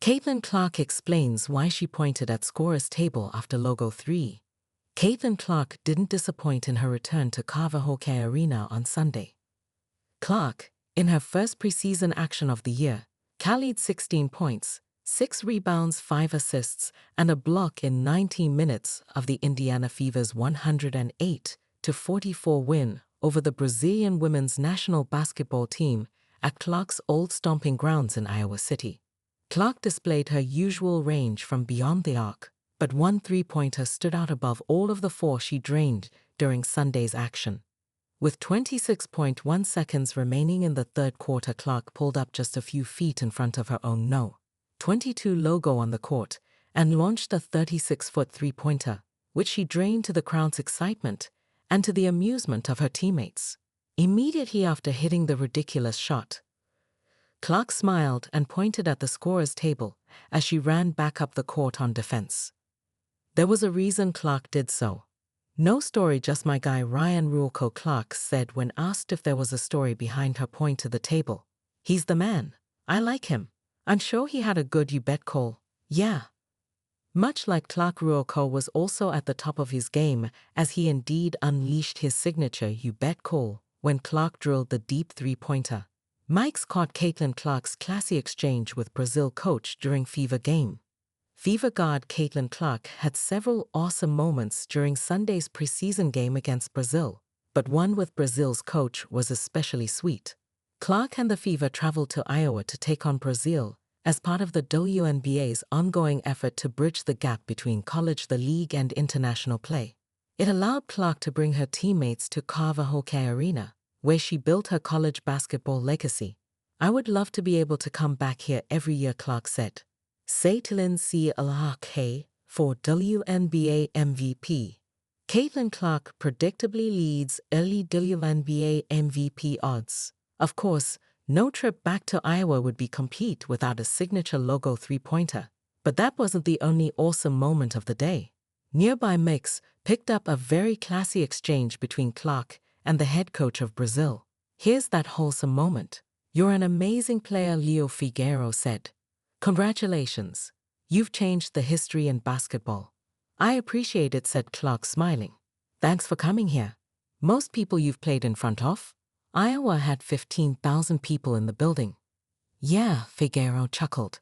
Caitlin Clark explains why she pointed at scorer's table after Logo 3. Caitlin Clark didn't disappoint in her return to Carver Hawkeye Arena on Sunday. Clark, in her first preseason action of the year, tallied 16 points, 6 rebounds, 5 assists, and a block in 19 minutes of the Indiana Fever's 108-44 win over the Brazilian women's national basketball team at Clark's old stomping grounds in Iowa City. Clark displayed her usual range from beyond the arc, but one three-pointer stood out above all of the 4 she drained during Sunday's action. With 26.1 seconds remaining in the third quarter, Clark pulled up just a few feet in front of her own No. 22 logo on the court and launched a 36-foot three-pointer, which she drained to the crowd's excitement and to the amusement of her teammates. Immediately after hitting the ridiculous shot, Clark smiled and pointed at the scorer's table as she ran back up the court on defense. There was a reason Clark did so. "No story, just my guy Ryan Ruocco," Clark said when asked if there was a story behind her point to the table. "He's the man. I like him. I'm sure he had a good you bet call. Yeah." Much like Clark, Ruocco was also at the top of his game as he indeed unleashed his signature you bet call when Clark drilled the deep three-pointer. Mike's caught Caitlin Clark's classy exchange with Brazil coach during Fever game. Fever guard Caitlin Clark had several awesome moments during Sunday's preseason game against Brazil, but one with Brazil's coach was especially sweet. Clark and the Fever traveled to Iowa to take on Brazil as part of the WNBA's ongoing effort to bridge the gap between college, the league, and international play. It allowed Clark to bring her teammates to Carver Hawkeye Arena, where she built her college basketball legacy. "I would love to be able to come back here every year," Clark said. Caitlin Clark for WNBA MVP. Caitlin Clark predictably leads early WNBA MVP odds. Of course, no trip back to Iowa would be complete without a signature logo three-pointer. But that wasn't the only awesome moment of the day. Nearby Mix picked up a very classy exchange between Clark and the head coach of Brazil. "Here's that wholesome moment. You're an amazing player," Leo Figueiro said. "Congratulations. You've changed the history in basketball." "I appreciate it," said Clark, smiling. "Thanks for coming here. Most people you've played in front of?" "Iowa had 15,000 people in the building." "Yeah," Figueiro chuckled.